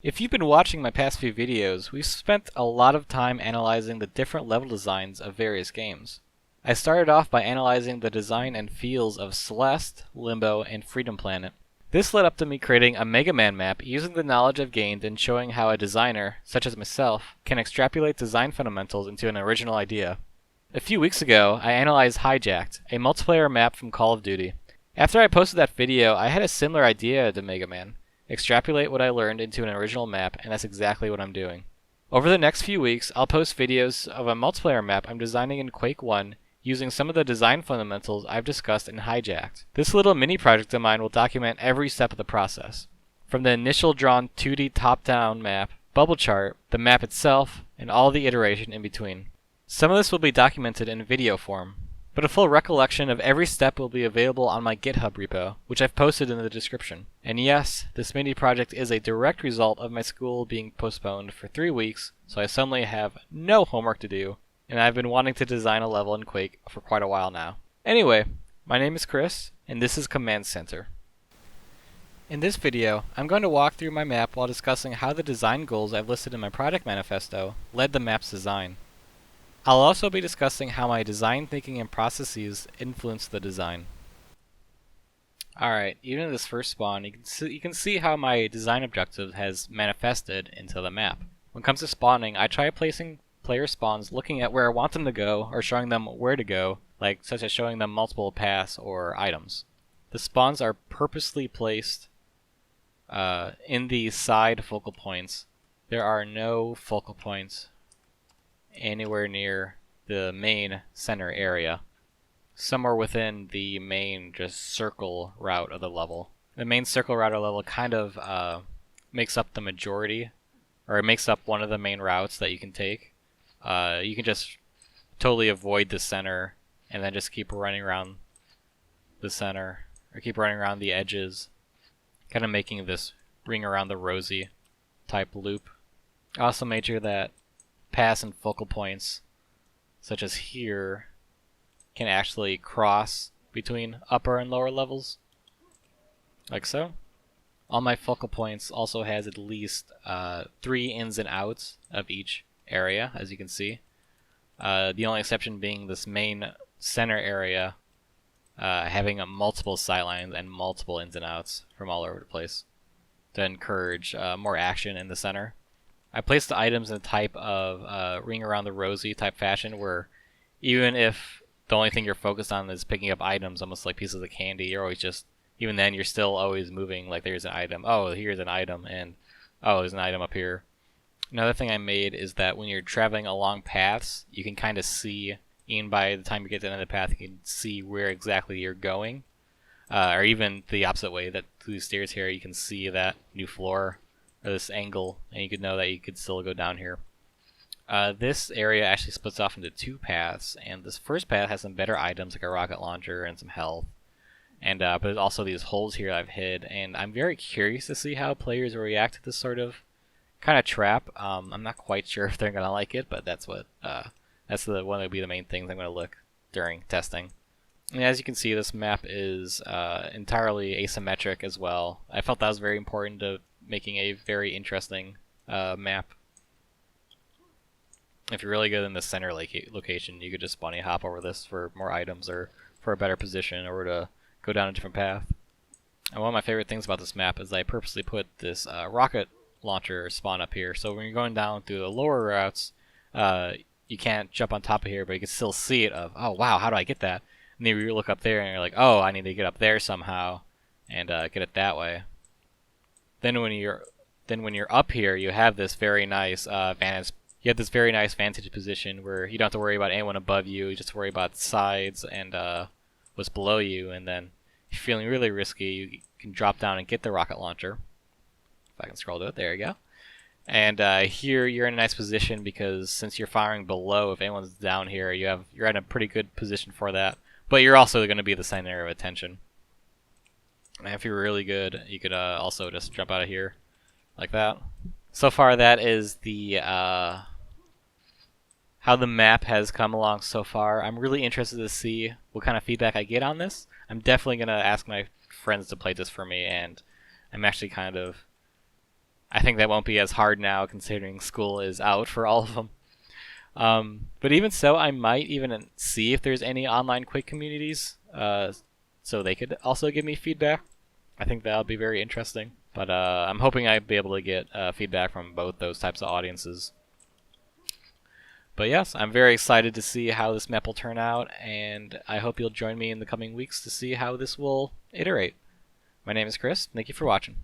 If you've been watching my past few videos, we've spent a lot of time analyzing the different level designs of various games. I started off by analyzing the design and feels of Celeste, Limbo, and Freedom Planet. This led up to me creating a Mega Man map using the knowledge I've gained and showing how a designer, such as myself, can extrapolate design fundamentals into an original idea. A few weeks ago, I analyzed Hijacked, a multiplayer map from Call of Duty. After I posted that video, I had a similar idea to Mega Man. Extrapolate what I learned into an original map, and that's exactly what I'm doing. Over the next few weeks, I'll post videos of a multiplayer map I'm designing in Quake 1 using some of the design fundamentals I've discussed in Hijacked. This little mini project of mine will document every step of the process, from the initial drawn 2D top-down map, bubble chart, the map itself, and all the iteration in between. Some of this will be documented in video form, but a full recollection of every step will be available on my GitHub repo, which I've posted in the description. And yes, this mini project is a direct result of my school being postponed for 3 weeks, so I suddenly have no homework to do, and I've been wanting to design a level in Quake for quite a while now. Anyway, my name is Chris, and this is Command Center. In this video, I'm going to walk through my map while discussing how the design goals I've listed in my project manifesto led the map's design. I'll also be discussing how my design thinking and processes influence the design. Alright, even in this first spawn, you can see how my design objective has manifested into the map. When it comes to spawning, I try placing player spawns looking at where I want them to go, or showing them where to go, such as showing them multiple paths or items. The spawns are purposely placed in the side focal points. There are no focal points anywhere near the main center area, somewhere within the main just circle route of the level. The main circle route of the level kind of makes up the majority, or it makes up one of the main routes that you can take. You can just totally avoid the center and then just keep running around the center, or keep running around the edges, kind of making this ring around the rosy type loop. I also made sure that paths and focal points, such as here, can actually cross between upper and lower levels, like so. All my focal points also has at least 3 ins and outs of each area, as you can see. The only exception being this main center area having multiple sightlines and multiple ins and outs from all over the place to encourage more action in the center. I placed the items in a type of ring around the rosy type fashion where even if the only thing you're focused on is picking up items, almost like pieces of candy, you're always just, even then you're still always moving, like there's an item, oh here's an item, and oh there's an item up here. Another thing I made is that when you're traveling along paths, you can kind of see, even by the time you get to the end of the path, you can see where exactly you're going. Or even the opposite way, that through the stairs here, you can see that new floor, or this angle, and you could know that you could still go down here. This area actually splits off into 2 paths, and this first path has some better items like a rocket launcher and some health, and but there's also these holes here I've hid, and I'm very curious to see how players will react to this sort of kind of trap. I'm not quite sure if they're gonna like it, but that's what one of the main things I'm gonna look during testing. And as you can see, this map is entirely asymmetric as well. I felt that was very important to making a very interesting map. If you're really good in the center location, you could just bunny hop over this for more items or for a better position, or to go down a different path. And one of my favorite things about this map is I purposely put this rocket launcher spawn up here, so when you're going down through the lower routes, you can't jump on top of here, but you can still see it of, oh wow, how do I get that? And then you look up there and you're like, oh, I need to get up there somehow and get it that way. Then when you're up here, you have this very nice vantage position where you don't have to worry about anyone above you. You just worry about the sides and what's below you. And then if you're feeling really risky, you can drop down and get the rocket launcher. If I can scroll to it, there you go. And here you're in a nice position because since you're firing below, if anyone's down here, you're in a pretty good position for that. But you're also going to be the center of attention. And if you're really good, you could also just jump out of here like that. So far, that is the how the map has come along so far. I'm really interested to see what kind of feedback I get on this. I'm definitely going to ask my friends to play this for me, and I'm actually kind of I think that won't be as hard now considering school is out for all of them. But even so, I might even see if there's any online Quake communities, so they could also give me feedback. I think that would be very interesting. But I'm hoping I'd be able to get feedback from both those types of audiences. But yes, I'm very excited to see how this map will turn out, and I hope you'll join me in the coming weeks to see how this will iterate. My name is Chris. Thank you for watching.